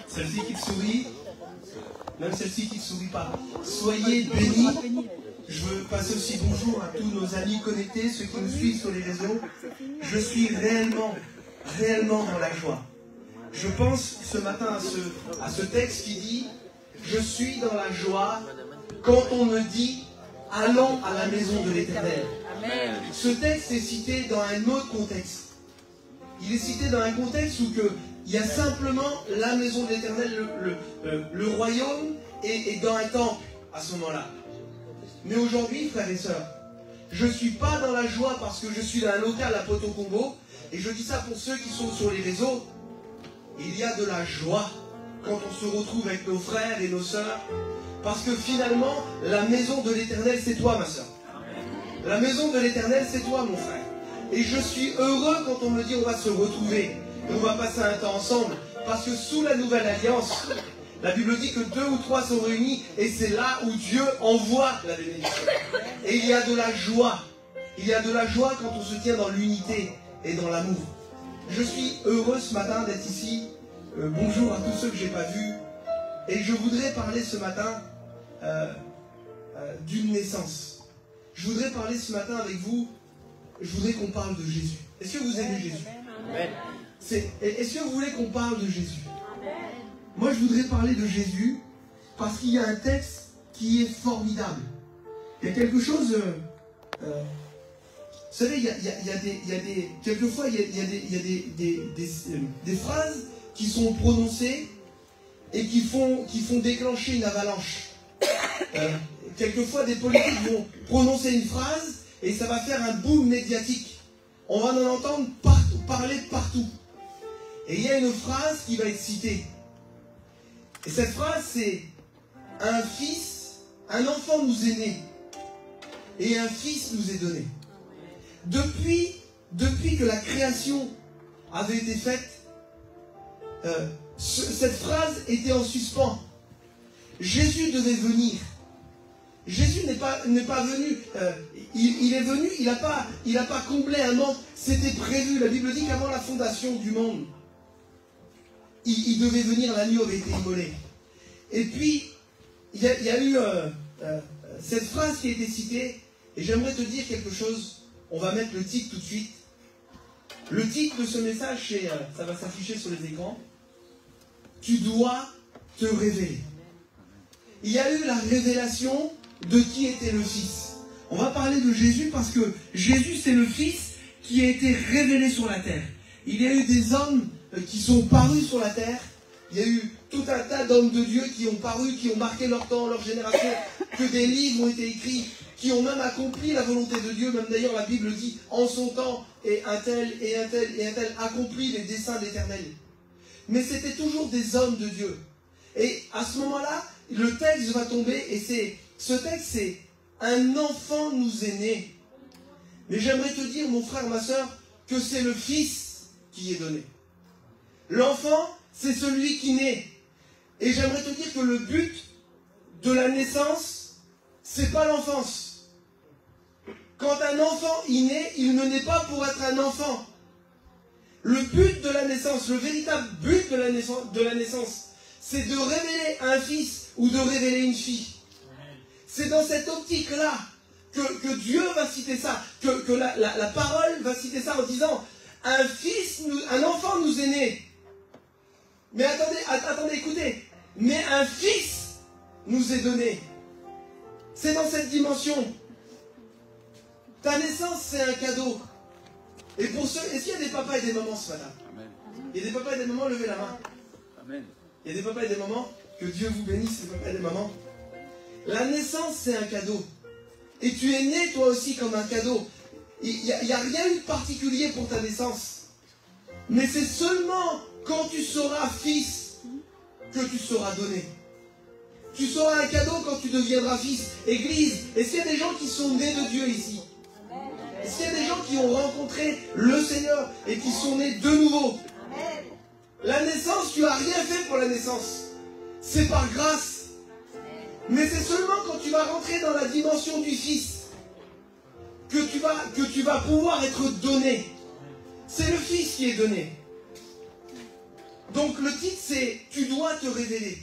Celle-ci qui te sourit, même celle-ci qui ne sourit pas. Soyez bénis. Je veux passer aussi bonjour à tous nos amis connectés, ceux qui nous suivent sur les réseaux. Je suis réellement dans la joie. Je pense ce matin à ce texte qui dit « Je suis dans la joie quand on me dit « Allons à la maison de l'Éternel ». Ce texte est cité dans un autre contexte. Il est cité dans un contexte où il y a simplement la maison de l'Éternel, le royaume est dans un temple à ce moment-là. Mais aujourd'hui, frères et sœurs, je ne suis pas dans la joie parce que je suis dans un local à Poto-Combo, et je dis ça pour ceux qui sont sur les réseaux. Il y a de la joie quand on se retrouve avec nos frères et nos sœurs, parce que finalement, la maison de l'Éternel, c'est toi, ma sœur. La maison de l'Éternel, c'est toi, mon frère. Et je suis heureux quand on me dit on va se retrouver, et on va passer un temps ensemble, parce que sous la nouvelle alliance, la Bible dit que 2 ou 3 sont réunis, et c'est là où Dieu envoie la bénédiction. Et il y a de la joie. Il y a de la joie quand on se tient dans l'unité et dans l'amour. Je suis heureux ce matin d'être ici. Bonjour à tous ceux que je n'ai pas vus. Et je voudrais parler ce matin d'une naissance. Je voudrais parler ce matin avec vous, je voudrais qu'on parle de Jésus. Est-ce que vous aimez Jésus? Est-ce que vous voulez qu'on parle de Jésus? Moi, je voudrais parler de Jésus parce qu'il y a un texte qui est formidable. Il y a quelque chose... vous savez, quelquefois, il y a des phrases qui sont prononcées et qui font déclencher une avalanche. Quelquefois, des politiques vont prononcer une phrase et ça va faire un boom médiatique. On va en entendre parler partout. Et il y a une phrase qui va être citée. Et cette phrase, c'est « un enfant nous est né, et un fils nous est donné ». Depuis que la création avait été faite, cette phrase était en suspens. Jésus devait venir. Jésus n'est pas venu. Il est venu, il n'a pas comblé un manque. C'était prévu. La Bible dit qu'avant la fondation du monde, il devait venir, l'agneau avait été immolé. Et puis, il y a eu cette phrase qui a été citée, et j'aimerais te dire quelque chose. On va mettre le titre tout de suite. Le titre de ce message, ça va s'afficher sur les écrans. Tu dois te révéler. Il y a eu la révélation de qui était le Fils. On va parler de Jésus parce que Jésus, c'est le Fils qui a été révélé sur la terre. Il y a eu des hommes qui sont parus sur la terre. Il y a eu tout un tas d'hommes de Dieu qui ont paru, qui ont marqué leur temps, leur génération, que des livres ont été écrits, qui ont même accompli la volonté de Dieu. Même d'ailleurs, la Bible dit, en son temps, et un tel, et un tel, et un tel, accomplit les desseins d'Éternel. Mais c'était toujours des hommes de Dieu. Et à ce moment-là, le texte va tomber, et ce texte, c'est « Un enfant nous est né ». Mais j'aimerais te dire, mon frère, ma soeur, que c'est le Fils qui est donné. L'enfant, c'est celui qui naît. Et j'aimerais te dire que le but de la naissance, c'est pas l'enfance. Quand un enfant y naît, il ne naît pas pour être un enfant. Le but de la naissance, le véritable but de la naissance, c'est de révéler un fils ou de révéler une fille. C'est dans cette optique-là que Dieu va citer ça, que la parole va citer ça en disant un enfant nous est né. Mais attendez, écoutez. Mais un fils nous est donné. C'est dans cette dimension. Ta naissance, c'est un cadeau. Et pour ceux, est-ce qu'il y a des papas et des mamans ce matin? Amen. Il y a des papas et des mamans, levez la main. Amen. Il y a des papas et des mamans, que Dieu vous bénisse, les papas et des mamans. La naissance, c'est un cadeau. Et tu es né, toi aussi, comme un cadeau. Il n'y a rien eu de particulier pour ta naissance. Mais c'est seulement quand tu seras fils que tu seras donné. Tu seras un cadeau quand tu deviendras fils. Église, est-ce qu'il y a des gens qui sont nés de Dieu ici? Est-ce qu'il y a des gens qui ont rencontré le Seigneur et qui sont nés de nouveau? La naissance, tu n'as rien fait pour la naissance. C'est par grâce. Mais c'est seulement quand tu vas rentrer dans la dimension du Fils que tu vas pouvoir être donné. C'est le Fils qui est donné. Donc le titre c'est « Tu dois te révéler ».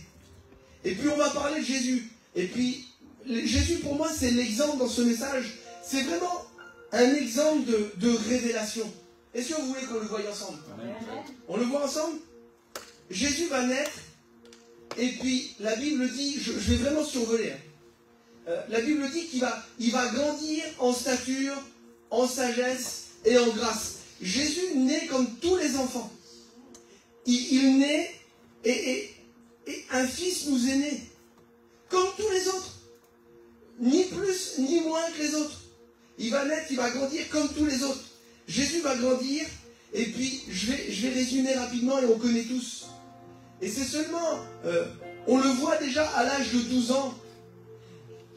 Et puis on va parler de Jésus. Et puis Jésus pour moi c'est l'exemple dans ce message. C'est vraiment un exemple de révélation. Est-ce que vous voulez qu'on le voie ensemble? On le voit ensemble? Jésus va naître. Et puis la Bible dit, je vais vraiment survoler. La Bible dit qu'il va grandir en stature, en sagesse et en grâce. Jésus naît comme tous les enfants. Il naît et un fils nous est né. Comme tous les autres. Ni plus ni moins que les autres. Il va naître, il va grandir comme tous les autres. Jésus va grandir. Et puis je vais résumer rapidement et on connaît tous. Et c'est seulement, on le voit déjà à l'âge de 12 ans.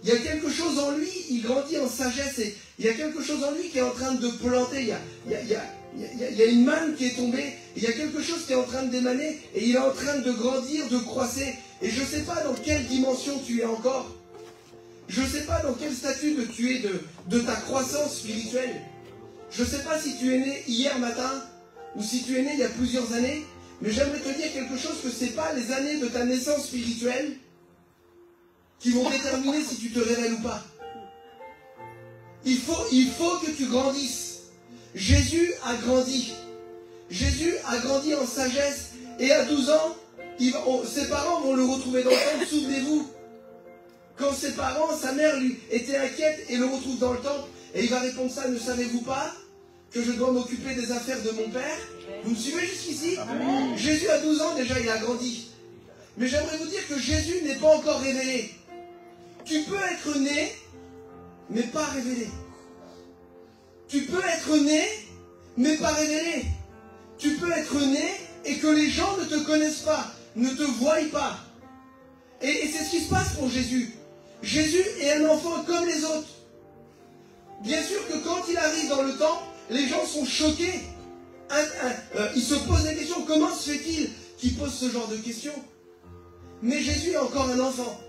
Il y a quelque chose en lui, il grandit en sagesse et il y a quelque chose en lui qui est en train de planter. Il y a une manne qui est tombée, il y a quelque chose qui est en train d'émaner et il est en train de grandir, de croisser. Et je ne sais pas dans quelle dimension tu es encore. Je ne sais pas dans quel statut tu es de ta croissance spirituelle. Je ne sais pas si tu es né hier matin ou si tu es né il y a plusieurs années. Mais j'aimerais te dire quelque chose, que ce n'est pas les années de ta naissance spirituelle qui vont déterminer si tu te révèles ou pas. Il faut que tu grandisses. Jésus a grandi. Jésus a grandi en sagesse. Et à 12 ans, ses parents vont le retrouver dans le temple. Souvenez-vous, quand ses parents, sa mère lui était inquiète et le retrouve dans le temple. Et il va répondre ça, ne savez-vous pas que je dois m'occuper des affaires de mon père? Vous me suivez jusqu'ici? Jésus a 12 ans déjà, il a grandi. Mais j'aimerais vous dire que Jésus n'est pas encore révélé. Tu peux être né, mais pas révélé. Tu peux être né, mais pas révélé. Tu peux être né et que les gens ne te connaissent pas, ne te voient pas. Et c'est ce qui se passe pour Jésus. Jésus est un enfant comme les autres. Bien sûr que quand il arrive dans le temple, les gens sont choqués. Ils se posent la question, comment se fait-il qu'il pose ce genre de questions? Mais Jésus est encore un enfant.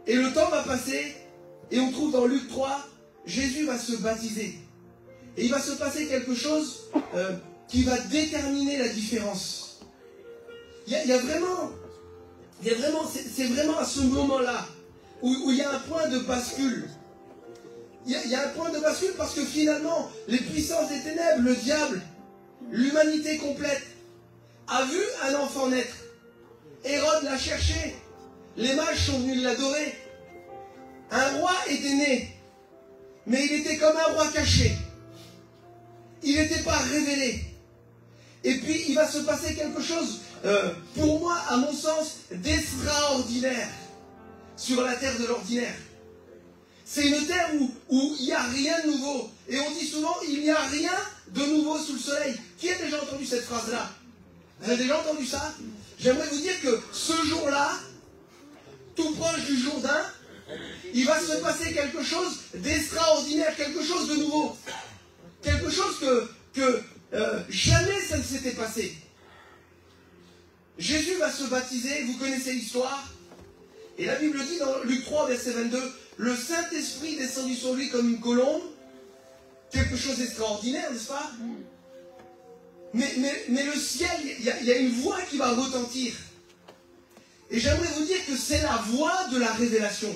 Et le temps va passer, et on trouve dans Luc 3, Jésus va se baptiser. Et il va se passer quelque chose qui va déterminer la différence. C'est vraiment à ce moment-là où il y a un point de bascule. Il y a un point de bascule parce que finalement, les puissances des ténèbres, le diable, l'humanité complète, a vu un enfant naître. Hérode l'a cherché. Les mages sont venus l'adorer. Un roi était né. Mais il était comme un roi caché. Il n'était pas révélé. Et puis, il va se passer quelque chose, pour moi, à mon sens, d'extraordinaire sur la terre de l'ordinaire. C'est une terre où il n'y a rien de nouveau. Et on dit souvent, il n'y a rien de nouveau sous le soleil. Qui a déjà entendu cette phrase-là? Vous avez déjà entendu ça? J'aimerais vous dire que ce jour-là, tout proche du Jourdain, il va se passer quelque chose d'extraordinaire, quelque chose de nouveau. Quelque chose que jamais ça ne s'était passé. Jésus va se baptiser, vous connaissez l'histoire. Et la Bible dit dans Luc 3, verset 22, le Saint-Esprit descendu sur lui comme une colombe. Quelque chose d'extraordinaire, n'est-ce pas? Mais le ciel, il y a une voix qui va retentir. Et j'aimerais vous dire que c'est la voix de la révélation.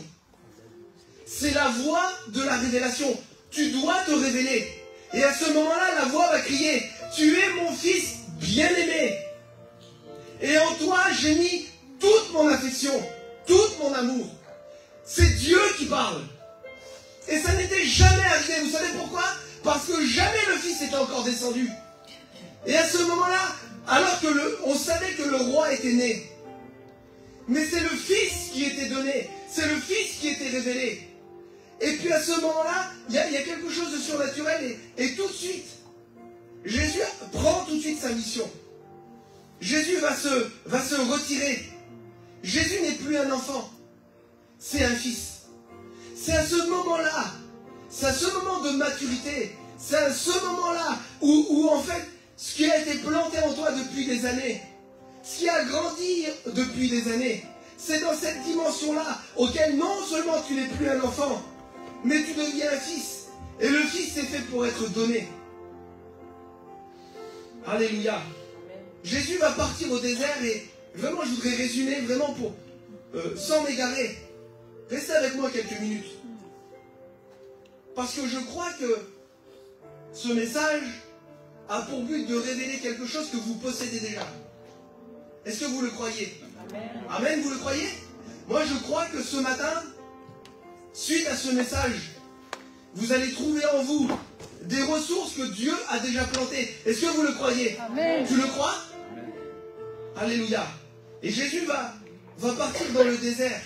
C'est la voix de la révélation. Tu dois te révéler. Et à ce moment-là, la voix va crier, tu es mon fils bien-aimé. Et en toi, j'ai mis toute mon affection, tout mon amour. C'est Dieu qui parle. Et ça n'était jamais arrivé. Vous savez pourquoi? Parce que jamais le Fils n'était encore descendu. Et à ce moment-là, alors que on savait que le roi était né, mais c'est le Fils qui était donné, c'est le Fils qui était révélé. Et puis à ce moment-là, il y a quelque chose de surnaturel et tout de suite, Jésus prend tout de suite sa mission. Jésus va se retirer. Jésus n'est plus un enfant, c'est un fils. C'est à ce moment-là, c'est à ce moment de maturité, c'est à ce moment-là où en fait, ce qui a été planté en toi depuis des années, ce qui a grandi depuis des années, c'est dans cette dimension-là auquel non seulement tu n'es plus un enfant, mais tu deviens un fils. Et le fils est fait pour être donné. Alléluia. Jésus va partir au désert et vraiment je voudrais résumer vraiment pour sans m'égarer. Restez avec moi quelques minutes. Parce que je crois que ce message a pour but de révéler quelque chose que vous possédez déjà. Est-ce que vous le croyez? Amen. Amen, vous le croyez? Moi je crois que ce matin, suite à ce message, vous allez trouver en vous des ressources que Dieu a déjà plantées. Est-ce que vous le croyez? Amen. Tu le crois? Amen. Alléluia. Et Jésus va partir dans le désert.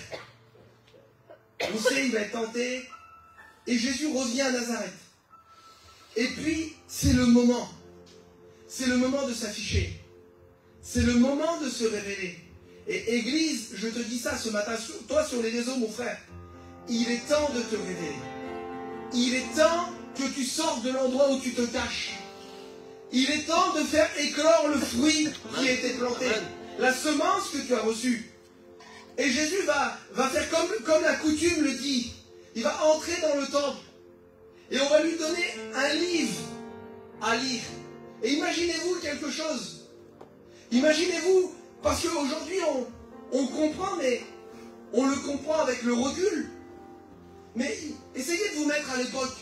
On sait, il va être tenté. Et Jésus revient à Nazareth. Et puis, c'est le moment. C'est le moment de s'afficher. C'est le moment de se révéler. Et Église, je te dis ça ce matin, toi sur les réseaux, mon frère, il est temps de te révéler. Il est temps que tu sortes de l'endroit où tu te caches. Il est temps de faire éclore le fruit qui a été planté, la semence que tu as reçue. Et Jésus va faire comme la coutume le dit. Il va entrer dans le temple et on va lui donner un livre à lire. Et imaginez-vous quelque chose. Imaginez-vous, parce qu'aujourd'hui on comprend, mais on le comprend avec le recul. Mais essayez de vous mettre à l'époque.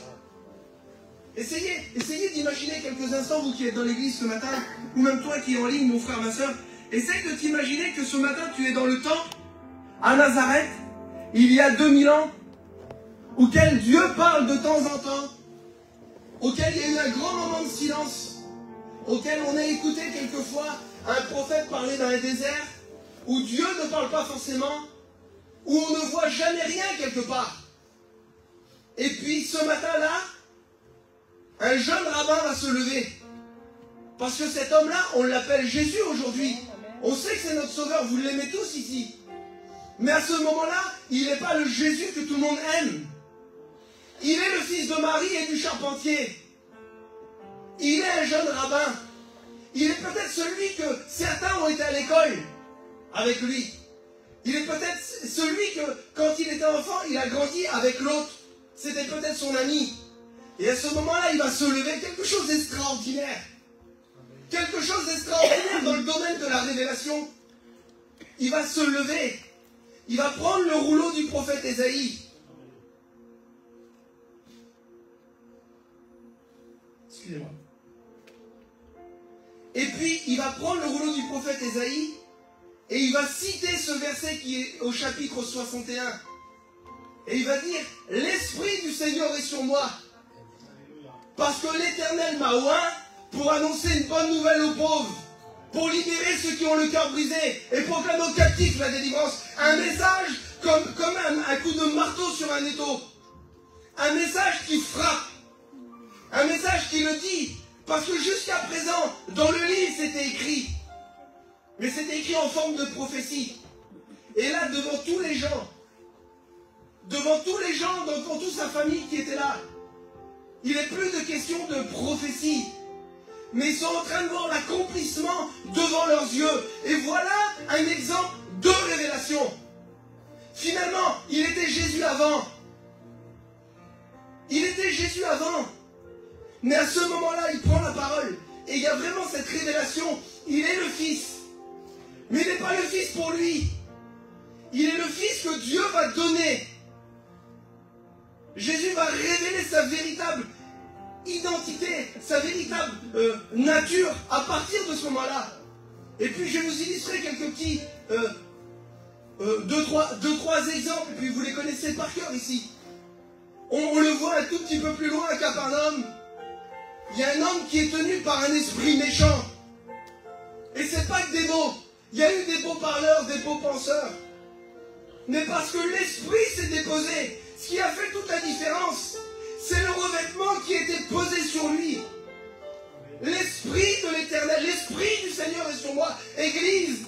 Essayez d'imaginer quelques instants, vous qui êtes dans l'église ce matin, ou même toi qui es en ligne, mon frère, ma soeur. Essaye de t'imaginer que ce matin tu es dans le temple, à Nazareth, il y a 2000 ans, auquel Dieu parle de temps en temps, auquel il y a eu un grand moment de silence, auquel on a écouté quelquefois un prophète parler dans un désert, où Dieu ne parle pas forcément, où on ne voit jamais rien quelque part. Et puis ce matin-là, un jeune rabbin va se lever. Parce que cet homme-là, on l'appelle Jésus aujourd'hui. On sait que c'est notre sauveur, vous l'aimez tous ici. Mais à ce moment-là, il n'est pas le Jésus que tout le monde aime. Il est le fils de Marie et du charpentier. Il est un jeune rabbin. Il est peut-être celui que certains ont été à l'école avec lui. Il est peut-être celui que, quand il était enfant, il a grandi avec l'autre. C'était peut-être son ami. Et à ce moment-là, il va se lever quelque chose d'extraordinaire. Quelque chose d'extraordinaire dans le domaine de la révélation. Il va se lever. Il va prendre le rouleau du prophète Ésaïe. Excusez-moi. Et puis, il va prendre le rouleau du prophète Ésaïe et il va citer ce verset qui est au chapitre 61. Et il va dire, « L'Esprit du Seigneur est sur moi, parce que l'Éternel m'a oint pour annoncer une bonne nouvelle aux pauvres, pour libérer ceux qui ont le cœur brisé et proclamer aux captifs la délivrance. » Un message comme un coup de marteau sur un étau. Un message qui frappe. Un message qui le dit. Parce que jusqu'à présent, dans le livre, c'était écrit. Mais c'était écrit en forme de prophétie. Et là, devant tous les gens, devant toute sa famille qui était là, il n'est plus de question de prophétie. Mais ils sont en train de voir l'accomplissement devant leurs yeux. Et voilà un exemple de révélation. Finalement, il était Jésus avant. Il était Jésus avant. Mais à ce moment-là, il prend la parole. Et il y a vraiment cette révélation. Il est le Fils. Mais il n'est pas le Fils pour lui. Il est le Fils que Dieu va donner. Jésus va révéler sa véritable identité, sa véritable nature à partir de ce moment-là. Et puis je vais vous illustrer quelques petits deux, trois exemples, et puis vous les connaissez par cœur ici. On le voit un tout petit peu plus loin à Capernaum. Il y a un homme qui est tenu par un esprit méchant. Et c'est pas que des mots. Il y a eu des beaux parleurs, des beaux penseurs. Mais parce que l'esprit s'est déposé, ce qui a fait toute la différence, c'est le revêtement qui était posé sur lui. L'Esprit de l'Éternel, l'Esprit du Seigneur est sur moi. Église,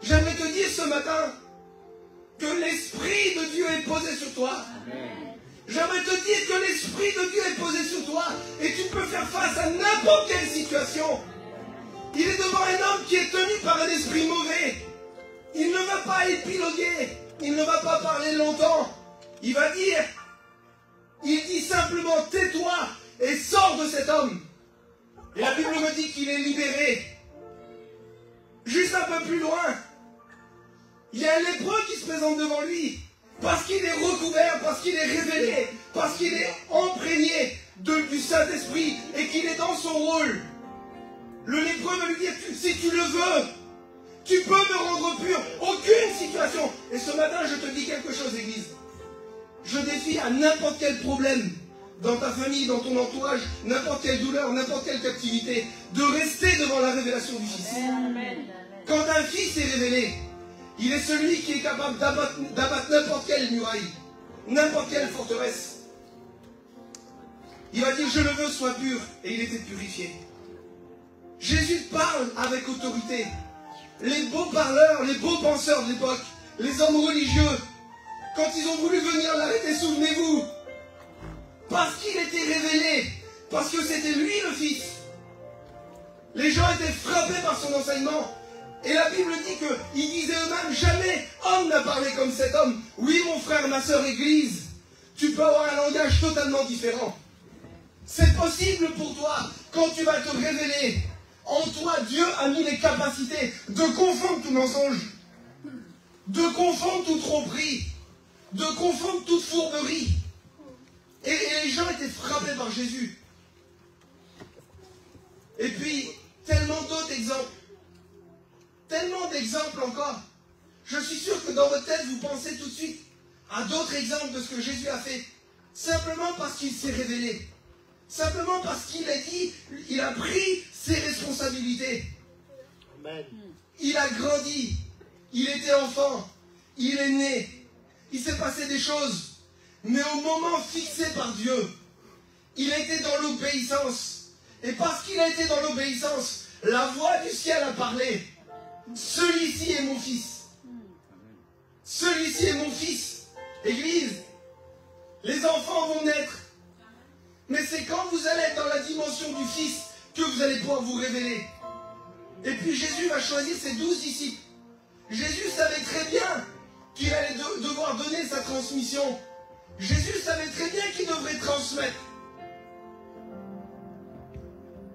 j'aimerais te dire ce matin que l'Esprit de Dieu est posé sur toi. J'aimerais te dire que l'Esprit de Dieu est posé sur toi et tu peux faire face à n'importe quelle situation. Il est devant un homme qui est tenu par un esprit mauvais. Il ne va pas épiloguer, il ne va pas parler longtemps. Il va dire, il dit simplement tais-toi et sors de cet homme. Et la Bible me dit qu'il est libéré. Juste un peu plus loin, il y a un lépreux qui se présente devant lui. Parce qu'il est recouvert, parce qu'il est révélé, parce qu'il est imprégné du Saint-Esprit et qu'il est dans son rôle. Le lépreux va lui dire, si tu le veux, tu peux me rendre pur. Aucune situation. Et ce matin, je te dis quelque chose, Église. Je défie à n'importe quel problème dans ta famille, dans ton entourage, n'importe quelle douleur, n'importe quelle captivité, de rester devant la révélation du Fils. Amen. Quand un Fils est révélé, il est celui qui est capable d'abattre n'importe quelle muraille, n'importe quelle forteresse. Il va dire, je le veux, sois pur. Et il était purifié. Jésus parle avec autorité. Les beaux parleurs, les beaux penseurs de l'époque, les hommes religieux, quand ils ont voulu venir l'arrêter, souvenez-vous, parce qu'il était révélé, parce que c'était lui le Fils. Les gens étaient frappés par son enseignement. Et la Bible dit qu'ils disaient eux-mêmes, jamais homme n'a parlé comme cet homme. Oui, mon frère, ma soeur, Église, tu peux avoir un langage totalement différent. C'est possible pour toi, quand tu vas te révéler. En toi, Dieu a mis les capacités de confondre tout mensonge, de confondre toute tromperie, de confondre toute fourberie. Et les gens étaient frappés par Jésus. Et puis, tellement d'autres exemples. Tellement d'exemples encore. Je suis sûr que dans votre tête, vous pensez tout de suite à d'autres exemples de ce que Jésus a fait. Simplement parce qu'il s'est révélé. Simplement parce qu'il a dit, il a pris ses responsabilités. Amen. Il a grandi. Il était enfant. Il est né. Il s'est passé des choses. Mais au moment fixé par Dieu, il a été dans l'obéissance. Et parce qu'il a été dans l'obéissance, la voix du ciel a parlé. Celui-ci est mon fils. Celui-ci est mon fils. Église, les enfants vont naître. Mais c'est quand vous allez être dans la dimension du Fils que vous allez pouvoir vous révéler. Et puis Jésus va choisir ses 12 disciples. Jésus savait très bien qu'il allait devoir donner sa transmission. Jésus savait très bien qu'il devrait transmettre.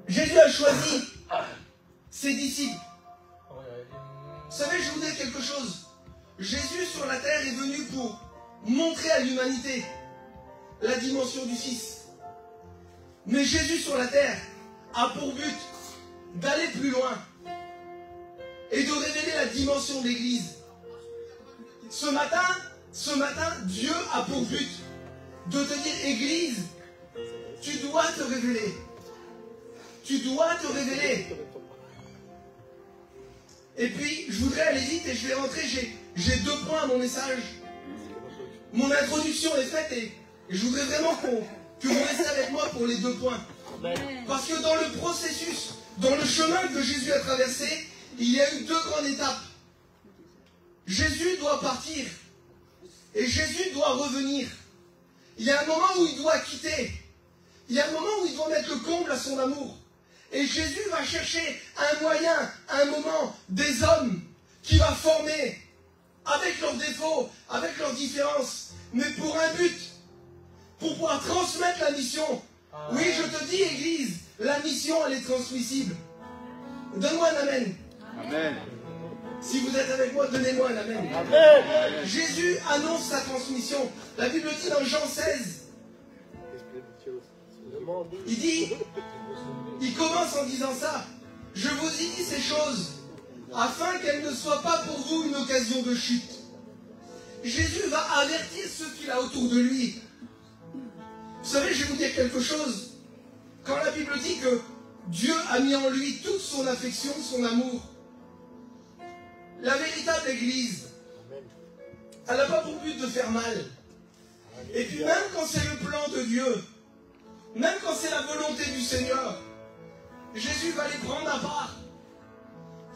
Jésus a choisi ses disciples. Vous savez, je vous dis quelque chose. Jésus sur la terre est venu pour montrer à l'humanité la dimension du Fils. Mais Jésus sur la terre a pour but d'aller plus loin et de révéler la dimension de l'Église. Ce matin, Dieu a pour but de te dire, Église, tu dois te révéler. Tu dois te révéler. Et puis, je voudrais aller vite et je vais rentrer. J'ai 2 points à mon message. Mon introduction est faite et je voudrais vraiment que vous restiez avec moi pour les 2 points. Parce que dans le processus, dans le chemin que Jésus a traversé, il y a eu 2 grandes étapes. Jésus doit partir et Jésus doit revenir. Il y a un moment où il doit quitter. Il y a un moment où il doit mettre le comble à son amour. Et Jésus va chercher un moyen, un moment, des hommes qui va former avec leurs défauts, avec leurs différences, mais pour un but, pour pouvoir transmettre la mission. Oui, je te dis, Église, la mission, elle est transmissible. Donne-moi un amen. Amen. Si vous êtes avec moi, donnez-moi un amen. Amen. Jésus annonce sa transmission. La Bible dit dans Jean 16, il commence en disant ça. Je vous ai dit ces choses afin qu'elles ne soient pas pour vous une occasion de chute. Jésus va avertir ceux qu'il a autour de lui. Vous savez, je vais vous dire quelque chose. Quand la Bible dit que Dieu a mis en lui toute son affection, son amour, la véritable Église, elle n'a pas pour but de faire mal. Et puis même quand c'est le plan de Dieu, même quand c'est la volonté du Seigneur, Jésus va les prendre à part.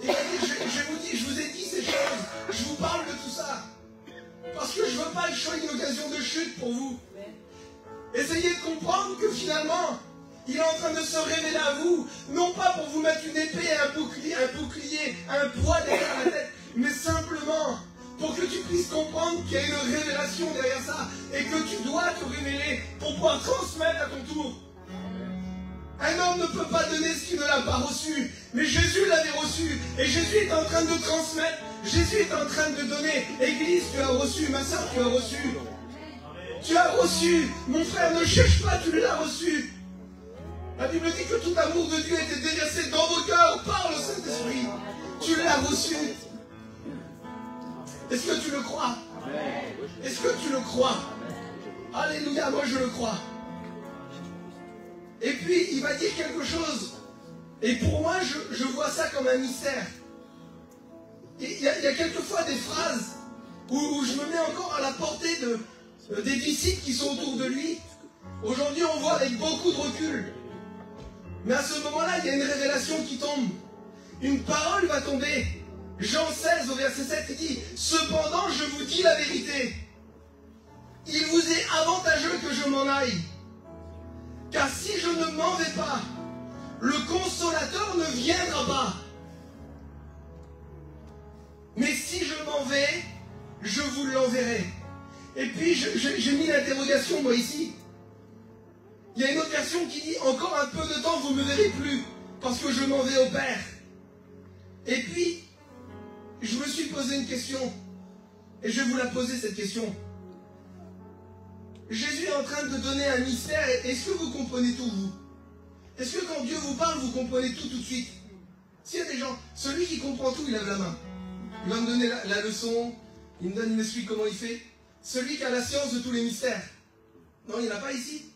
Et je vous ai dit ces choses, je vous parle de tout ça. Parce que je ne veux pas que je sois une occasion de chute pour vous. Essayez de comprendre que finalement, il est en train de se révéler à vous, non pas pour vous mettre une épée, un bouclier, un poids derrière la tête, mais simplement pour que tu puisses comprendre qu'il y a une révélation derrière ça et que tu dois te révéler pour pouvoir transmettre à ton tour. Un homme ne peut pas donner ce qu'il ne l'a pas reçu, Mais Jésus l'avait reçu. Et Jésus est en train de transmettre. Jésus est en train de donner. Église, tu as reçu. Ma soeur, tu as reçu. Tu as reçu. Mon frère, ne cherche pas, tu l'as reçu. La Bible dit que tout amour de Dieu était déversé dans vos cœurs par le Saint-Esprit. Tu l'as reçu. Est-ce que tu le crois? Est-ce que tu le crois? Alléluia, moi je le crois. Et puis, il va dire quelque chose. Et pour moi, je vois ça comme un mystère. Il y a quelquefois des phrases où je me mets encore à la portée des disciples qui sont autour de lui. Aujourd'hui, on voit avec beaucoup de recul. Mais à ce moment-là, il y a une révélation qui tombe. Une parole va tomber. Jean 16 au verset 7, il dit « Cependant, je vous dis la vérité. Il vous est avantageux que je m'en aille. Car si je ne m'en vais pas, le Consolateur ne viendra pas. Mais si je m'en vais, je vous l'enverrai. » Et puis, j'ai mis l'interrogation, moi, ici. Il y a une autre version qui dit « Encore un peu de temps, vous ne me verrez plus, parce que je m'en vais au Père. » Et puis, je me suis posé une question, et je vais vous la poser, cette question. Jésus est en train de donner un mystère. Est-ce que vous comprenez tout, vous? Est-ce que quand Dieu vous parle, vous comprenez tout de suite? S'il y a des gens, celui qui comprend tout, il lève la main. Il va me donner la leçon, il m'explique comment il fait. Celui qui a la science de tous les mystères. Non, il n'y en a pas ici?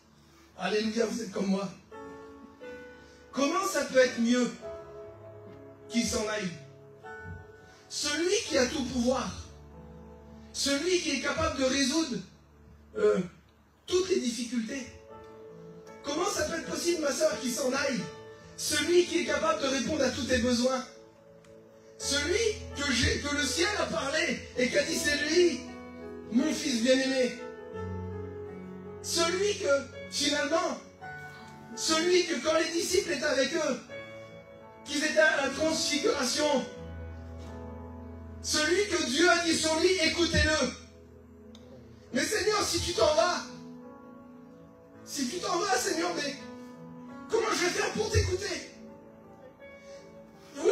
Alléluia, vous êtes comme moi. Comment ça peut être mieux qu'il s'en aille? Celui qui a tout pouvoir, celui qui est capable de résoudre toutes les difficultés. Comment ça peut être possible, ma soeur, qu'il s'en aille? Celui qui est capable de répondre à tous tes besoins. Celui que le ciel a parlé et qui a dit c'est lui, mon fils bien-aimé. Celui que, finalement, celui que quand les disciples étaient avec eux, qu'ils étaient à la transfiguration, celui que Dieu a dit sur lui, écoutez-le. Mais Seigneur, si tu t'en vas, Seigneur, mais comment je vais faire pour t'écouter?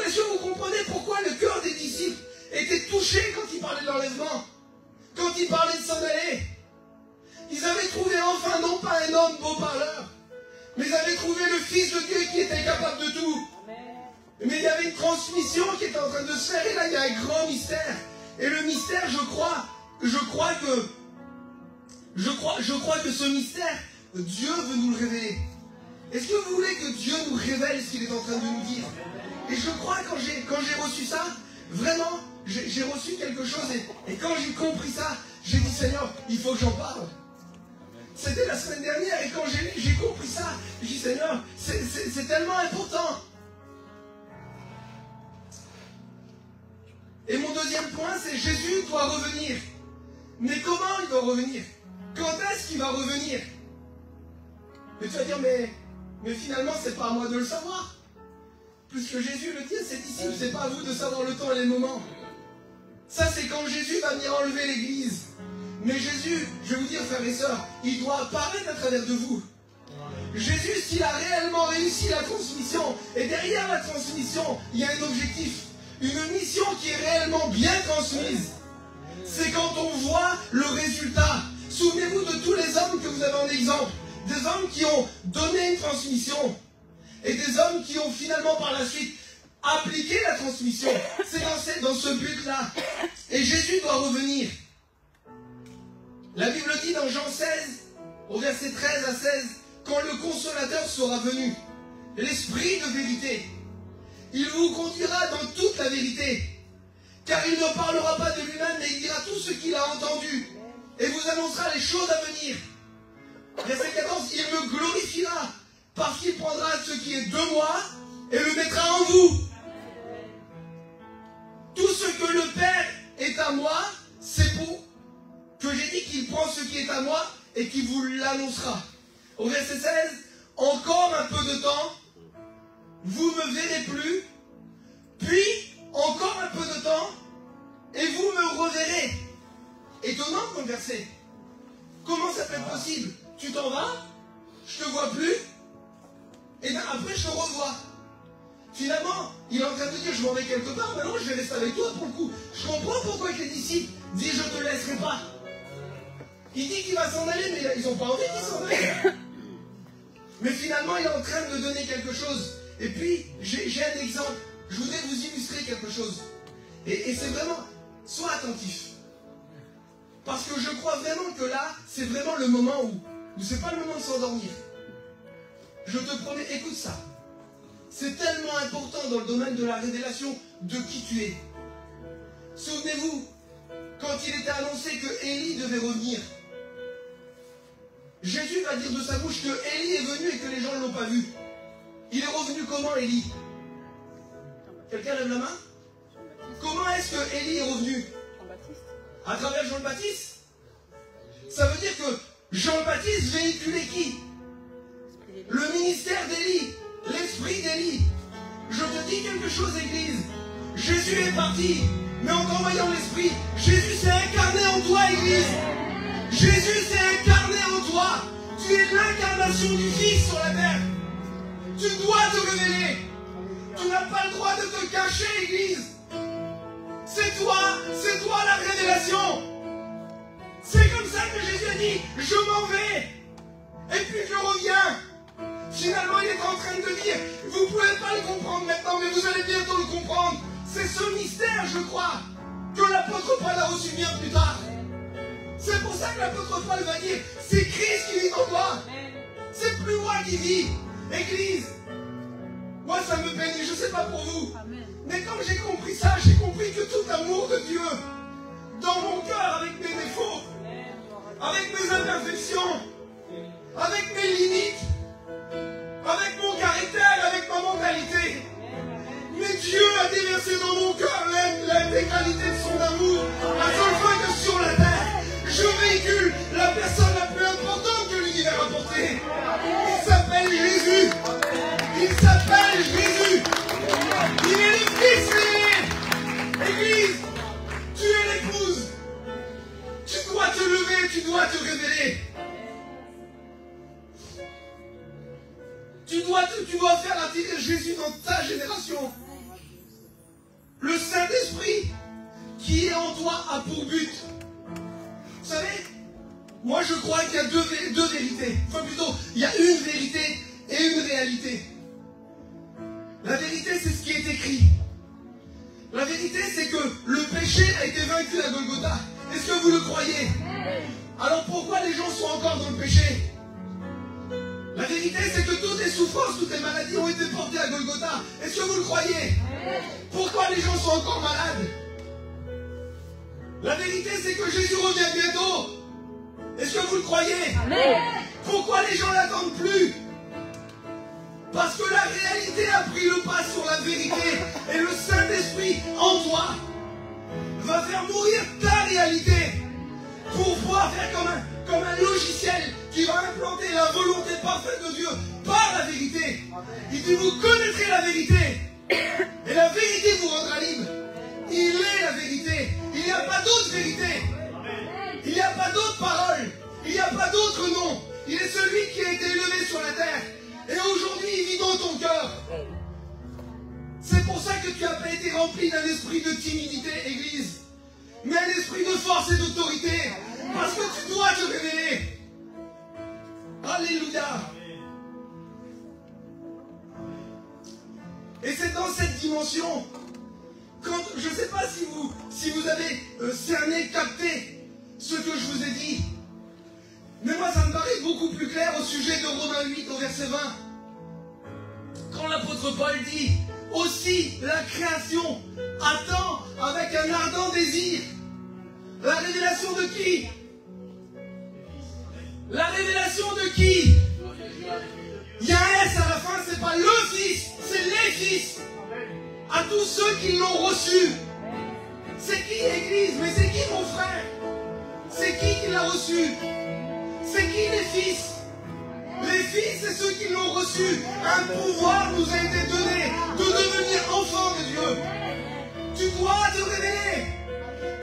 Est-ce que vous comprenez pourquoi le cœur des disciples était touché quand il parlait de l'enlèvement, quand il parlait de s'en aller? Ils avaient trouvé enfin non pas un homme beau parleur, mais ils avaient trouvé le Fils de Dieu qui était capable de tout. Mais il y avait une transmission qui était en train de se faire, et là il y a un grand mystère. Et le mystère, je crois que ce mystère, Dieu veut nous le révéler. Est-ce que vous voulez que Dieu nous révèle ce qu'il est en train de nous dire? Et je crois quand j'ai reçu ça, vraiment, j'ai reçu quelque chose, et quand j'ai compris ça, j'ai dit Seigneur, il faut que j'en parle. C'était la semaine dernière, et quand j'ai compris ça, j'ai dit Seigneur, c'est tellement important. Et mon deuxième point, c'est Jésus doit revenir. Mais comment il doit revenir? Quand est-ce qu'il va revenir? Et tu vas dire, mais finalement, c'est pas à moi de le savoir. Puisque Jésus le dit à ses disciples, c'est pas à vous de savoir le temps et les moments. Ça, c'est quand Jésus va venir enlever l'église. Mais Jésus, je vais vous dire, frères et sœurs, il doit apparaître à travers de vous. Jésus, s'il a réellement réussi la transmission, et derrière la transmission, il y a un objectif, une mission qui est réellement bien transmise. C'est quand on voit le résultat. Souvenez-vous de tous les hommes que vous avez en exemple. Des hommes qui ont donné une transmission. Et des hommes qui ont finalement par la suite appliqué la transmission. C'est dans ce but-là. Et Jésus doit revenir. La Bible dit dans Jean 16, au verset 13 à 16, quand le Consolateur sera venu, l'Esprit de vérité, il vous conduira dans toute la vérité. Car il ne parlera pas de lui-même, mais il dira tout ce qu'il a entendu. Et vous annoncera les choses à venir. Verset 14, il me glorifiera, parce qu'il prendra ce qui est de moi et le mettra en vous. Tout ce que le Père est à moi, c'est pour que j'ai dit qu'il prend ce qui est à moi et qu'il vous l'annoncera. Au verset 16, encore un peu de temps, vous ne me verrez plus, puis encore un peu de temps, et vous me reverrez. Étonnant comme verset. Comment ça peut être possible? Tu t'en vas, je te vois plus, et bien après je te revois. finalement, il est en train de dire, je m'en vais quelque part, maintenant je vais rester avec toi pour le coup. Je comprends pourquoi les disciples disent, je ne te laisserai pas. Il dit qu'il va s'en aller, mais ils n'ont pas envie qu'il s'en aille. Mais finalement, il est en train de donner quelque chose. Et puis, j'ai un exemple. Je voudrais vous illustrer quelque chose. Et c'est vraiment, sois attentif. Parce que je crois vraiment que là, c'est vraiment le moment où c'est pas le moment de s'endormir. Je te promets, écoute ça. C'est tellement important dans le domaine de la révélation de qui tu es. Souvenez-vous, quand il était annoncé que Élie devait revenir, Jésus va dire de sa bouche que Élie est venu et que les gens ne l'ont pas vu. Il est revenu comment, Élie? Quelqu'un lève la main? Comment est-ce que Élie est revenu? À travers Jean le Baptiste? Ça veut dire que Jean le Baptiste véhiculait qui? Le ministère d'Élie, l'esprit d'Élie. Je te dis quelque chose, Église. Jésus est parti, mais en t'envoyant l'esprit, Jésus s'est incarné en toi, Église. Jésus s'est incarné en toi. Tu es l'incarnation du Fils sur la terre. Tu dois te révéler. Tu n'as pas le droit de te cacher, Église. C'est toi la révélation. C'est comme ça que Jésus a dit, je m'en vais. Et puis je reviens. Finalement, il est en train de dire, vous ne pouvez pas le comprendre maintenant, mais vous allez bientôt le comprendre. C'est ce mystère, je crois, que l'apôtre Paul a reçu bien plus tard. C'est pour ça que l'apôtre Paul va dire, c'est Christ qui vit en toi. C'est plus moi qui vis. Église, moi ça me bénit, je ne sais pas pour vous. Mais quand j'ai compris ça, j'ai compris que tout amour de Dieu, dans mon cœur, avec mes défauts, avec mes imperfections, avec mes limites, avec mon caractère, avec ma mentalité, mais Dieu a déversé dans mon cœur l'intégralité de son amour, afin que sur la terre, je véhicule la personne la plus importante que l'univers a portée. Il s'appelle Jésus. Il s'appelle Jésus. Il est le Fils aimé. Église, tu es l'épouse. Tu dois te lever, tu dois te révéler. Tu dois faire attirer Jésus dans ta génération. Le Saint-Esprit qui est en toi a pour but. Vous savez, moi je crois qu'il y a deux vérités. Enfin plutôt, il y a une vérité et une réalité. La vérité, c'est ce qui est écrit. La vérité, c'est que le péché a été vaincu à Golgotha. Est-ce que vous le croyez? Alors pourquoi les gens sont encore dans le péché? La vérité, c'est que toutes les souffrances, toutes les maladies ont été portées à Golgotha. Est-ce que vous le croyez? Pourquoi les gens sont encore malades? La vérité, c'est que Jésus revient bientôt. Est-ce que vous le croyez? Pourquoi les gens n'attendent plus? Parce que la réalité a pris le pas sur la vérité. Et le Saint-Esprit en toi va faire mourir ta réalité pour pouvoir faire comme un logiciel qui va implanter la volonté parfaite de Dieu par la vérité. Il dit, vous connaîtrez la vérité et la vérité vous rendra libre. Il est la vérité. Il n'y a pas d'autre vérité. Il n'y a pas d'autre parole. Il n'y a pas d'autre nom. Il est celui qui a été élevé sur la terre. Et aujourd'hui, il vit dans ton cœur. C'est pour ça que tu n'as pas été rempli d'un esprit de timidité, Église, mais un esprit de force et d'autorité. Parce que tu dois te révéler. Alléluia. Et c'est dans cette dimension, quand, je ne sais pas si vous avez cerné, capté ce que je vous ai dit, mais moi ça me paraît beaucoup plus clair au sujet de Romains 8 au verset 20. Quand l'apôtre Paul dit, aussi la création attend avec un ardent désir la révélation de qui? La révélation de qui? Il y a un S à la fin, c'est pas le Fils, c'est les Fils. À tous ceux qui l'ont reçu. C'est qui, Église? Mais c'est qui, mon frère? C'est qui l'a reçu? C'est qui les Fils? Les Fils, c'est ceux qui l'ont reçu. Un pouvoir nous a été donné de devenir enfants de Dieu. Tu dois te révéler.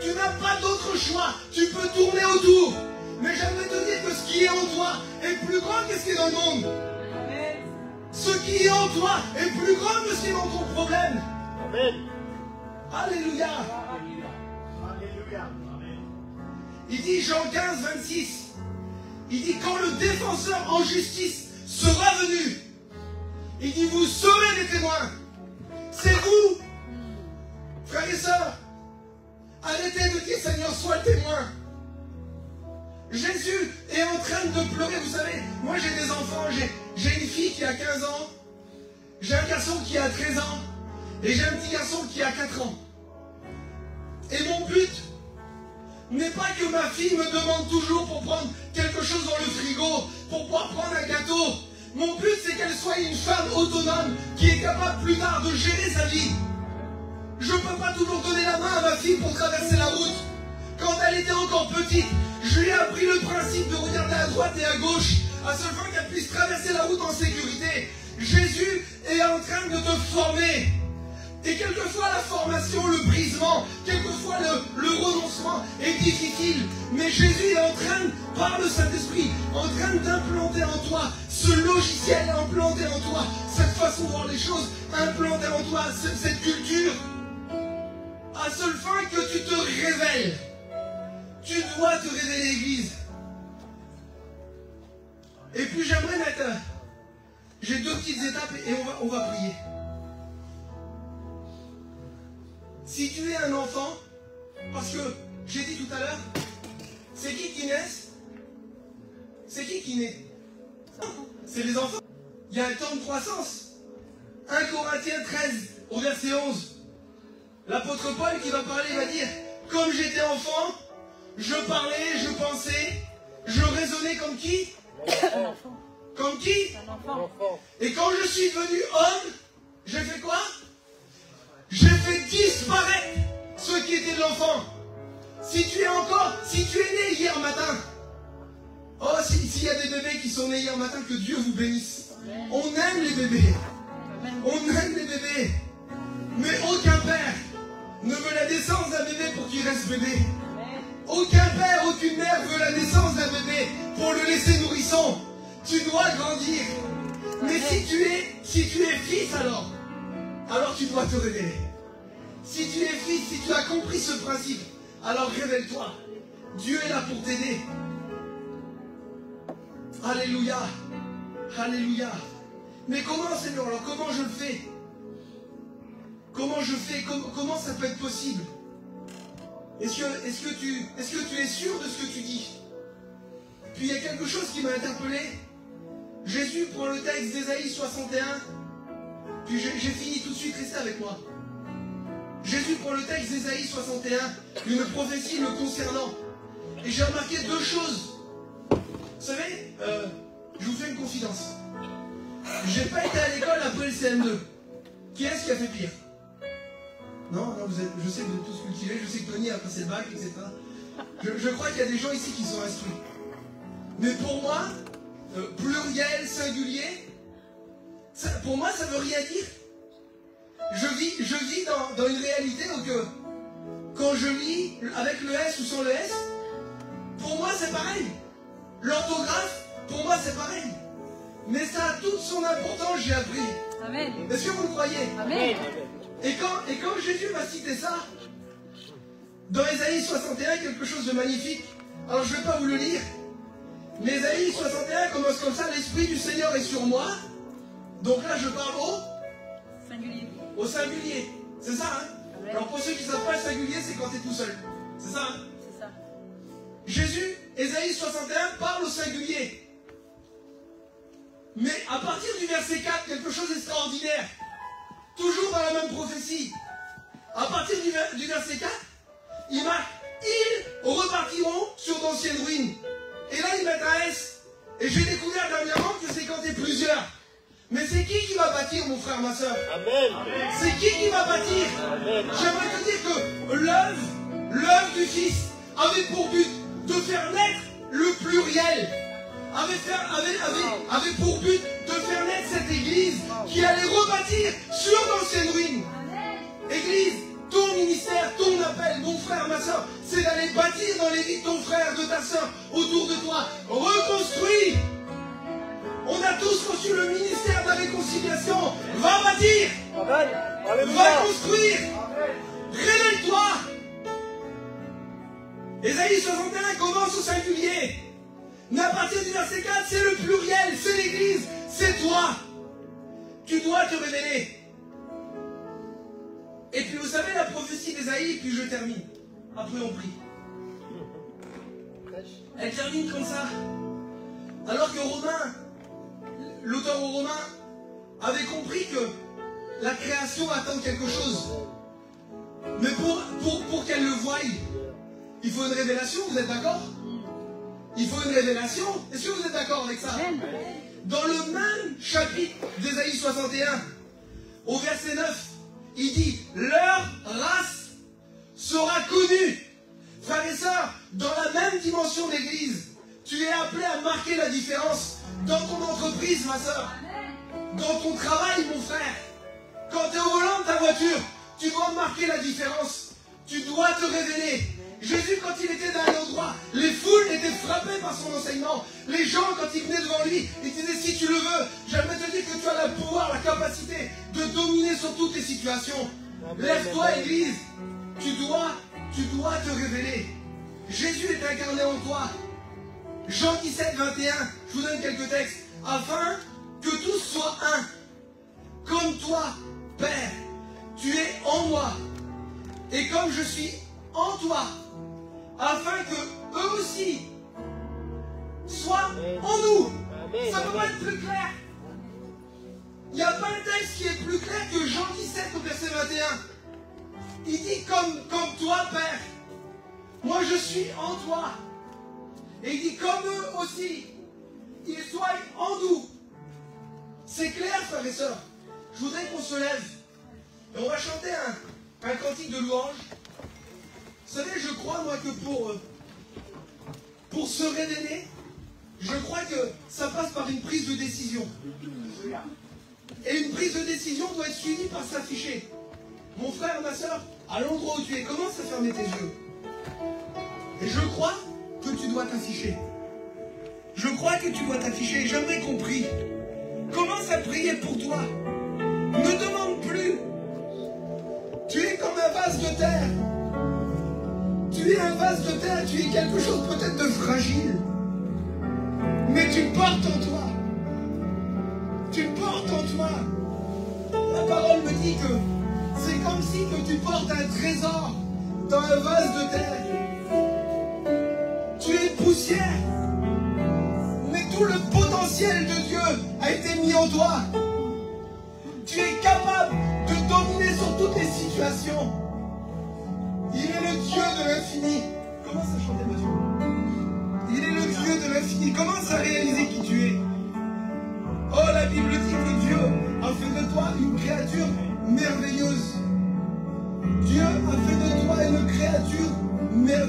Tu n'as pas d'autre choix. Tu peux tourner autour. Mais j'aimerais te dire que ce qui est en toi est plus grand que ce qui est dans le monde. Ce Ce qui est en toi est plus grand que ce qui est dans ton problème. Amen. Alléluia. Alléluia. Il dit Jean 15, 26. Il dit quand le défenseur en justice sera venu, il dit vous serez les témoins. C'est vous, frères et sœurs. Arrêtez de dire Seigneur, sois le témoin. Jésus est en train de pleurer. Vous savez, moi j'ai des enfants, j'ai une fille qui a 15 ans, j'ai un garçon qui a 13 ans, et j'ai un petit garçon qui a 4 ans. Et mon but n'est pas que ma fille me demande toujours pour prendre quelque chose dans le frigo, pour pouvoir prendre un gâteau. Mon but c'est qu'elle soit une femme autonome qui est capable plus tard de gérer sa vie. Je ne peux pas toujours donner la main à ma fille pour traverser la route. Quand elle était encore petite, je lui ai appris le principe de regarder à droite et à gauche, à seule fin qu'elle puisse traverser la route en sécurité. Jésus est en train de te former. Et quelquefois la formation, le brisement, quelquefois le renoncement est difficile. Mais Jésus est en train, par le Saint-Esprit, en train d'implanter en toi ce logiciel, implanté en toi cette façon de voir les choses, implanter en toi cette culture, à seule fin que tu te révèles. Tu dois te révéler, Église. Et puis j'aimerais mettre... J'ai deux petites étapes et on va prier. Si tu es un enfant, parce que j'ai dit tout à l'heure, c'est qui naît? C'est qui naît? C'est les enfants. Il y a un temps de croissance. 1 Corinthiens 13, au verset 11. L'apôtre Paul qui va parler, va dire, comme j'étais enfant, je parlais, je pensais, je raisonnais comme qui? Comme qui? Et quand je suis devenu homme, j'ai fait quoi? J'ai fait disparaître ceux qui étaient de l'enfant. Si tu es né hier matin, oh, s'il y a des bébés qui sont nés hier matin, que Dieu vous bénisse. On aime les bébés. On aime les bébés. Mais aucun père ne veut la naissance d'un bébé pour qu'il reste bébé. Aucun père, aucune mère veut la naissance d'un bébé pour le laisser nourrisson. Tu dois grandir. Mais si tu es fils alors tu dois te révéler. Si tu es fils, si tu as compris ce principe, alors révèle-toi. Dieu est là pour t'aider. Alléluia. Alléluia. Mais comment, Seigneur? Alors comment je le fais? Comment je fais? Comment ça peut être possible? Est-ce que tu es sûr de ce que tu dis? Puis il y a quelque chose qui m'a interpellé. Jésus prend le texte d'Ésaïe 61. Puis j'ai fini tout de suite, restez avec moi. Jésus prend le texte d'Ésaïe 61, une prophétie le concernant. Et j'ai remarqué deux choses. Vous savez, je vous fais une confidence. J'ai pas été à l'école après le CM2. Qui est-ce qui a fait pire? Non, je sais que vous êtes tous cultivés, je sais que Tony a passé le bac, etc. Je crois qu'il y a des gens ici qui sont instruits. Mais pour moi, pluriel, singulier, pour moi, ça ne veut rien dire. Je vis dans une réalité où quand je lis avec le S ou sans le S, pour moi c'est pareil. L'orthographe, pour moi c'est pareil. Mais ça a toute son importance, j'ai appris. Amen. Est-ce que vous le croyez? Amen. Et quand Jésus m'a cité ça, dans Ésaïe 61, quelque chose de magnifique, alors je ne vais pas vous le lire, mais Ésaïe 61 commence comme ça, l'Esprit du Seigneur est sur moi. Donc là je parle au singulier. Au singulier, c'est ça, hein? Amen. Alors pour ceux qui ne savent pas, le singulier, c'est quand tu es tout seul. C'est ça, hein? C'est ça. Jésus, Ésaïe 61, parle au singulier. Mais à partir du verset 4, quelque chose d'extraordinaire. Toujours dans la même prophétie. À partir du verset 4, il marque « Ils repartiront sur d'anciennes ruines ». Et là, il met un S. Et j'ai découvert dernièrement que c'est quand tu es plusieurs. Mais c'est qui va bâtir, mon frère, ma soeur? Amen. C'est qui va bâtir? J'aimerais te dire que l'œuvre du Fils avait pour but de faire naître le pluriel. Avait pour but de faire naître cette église qui allait rebâtir sur d'anciennes ruines. Église, ton ministère, ton appel, mon frère, ma soeur, c'est d'aller bâtir dans les vies de ton frère, de ta soeur, autour de toi. Reconstruis. On a tous reçu le ministère de la réconciliation. réconciliation. Va bâtir. Amen. Va Alléluia. construire. Réveille-toi. Ésaïe 61 commence au singulier. Mais à partir du verset 4, c'est le pluriel, c'est l'Église, c'est toi. Tu dois te révéler. Et puis vous savez la prophétie d'Ésaïe, puis je termine. Après on prie. Elle termine comme ça. Alors que Romain, l'auteur aux Romains, avait compris que la création attend quelque chose. Mais pour qu'elle le voie, il faut une révélation, vous êtes d'accord? Il faut une révélation. Est-ce que vous êtes d'accord avec ça? Dans le même chapitre d'Ésaïe 61, au verset 9, il dit « Leur race sera connue ». Frères et sœurs, dans la même dimension d'église, tu es appelé à marquer la différence dans ton entreprise, ma sœur, dans ton travail, mon frère. Quand tu es au volant de ta voiture, tu dois marquer la différence. Tu dois te révéler. Jésus, quand il était dans un endroit, les foules étaient frappées par son enseignement. Les gens, quand ils venaient devant lui, ils disaient, si tu le veux, j'aimerais te dire que tu as le pouvoir, la capacité de dominer sur toutes les situations. Lève-toi, Église. Tu dois te révéler. Jésus est incarné en toi. Jean 17, 21, je vous donne quelques textes. Afin que tous soient un. Comme toi, Père, tu es en moi. Et comme je suis en toi, afin que eux aussi soient en nous. Ça peut pas être plus clair. Il n'y a pas un texte qui est plus clair que Jean 17 au verset 21. Il dit comme toi, Père, moi je suis en toi. Et il dit comme eux aussi, ils soient en nous. C'est clair, frères et sœurs. Je voudrais qu'on se lève et on va chanter un cantique de louange. Vous savez, je crois, moi, que pour se révéler, je crois que ça passe par une prise de décision. Et une prise de décision doit être suivie par s'afficher. Mon frère, ma soeur, à l'endroit où tu es, commence à fermer tes yeux. Et je crois que tu dois t'afficher. Je crois que tu dois t'afficher. J'aimerais qu'on prie. Commence à prier pour toi. Ne demande plus. Tu es comme un vase de terre. Tu es un vase de terre, tu es quelque chose peut-être de fragile. Mais tu portes en toi. Tu portes en toi. La parole me dit que c'est comme si que tu portes un trésor dans un vase de terre. Tu es poussière. Mais tout le potentiel de Dieu a été mis en toi. Tu es capable de dominer sur toutes les situations. Il est le Dieu de l'infini. Commence à chanter, Mathieu. Il est le Dieu de l'infini. Commence à réaliser qui tu es. Oh, la Bible dit que Dieu a fait de toi une créature merveilleuse. Dieu a fait de toi une créature merveilleuse.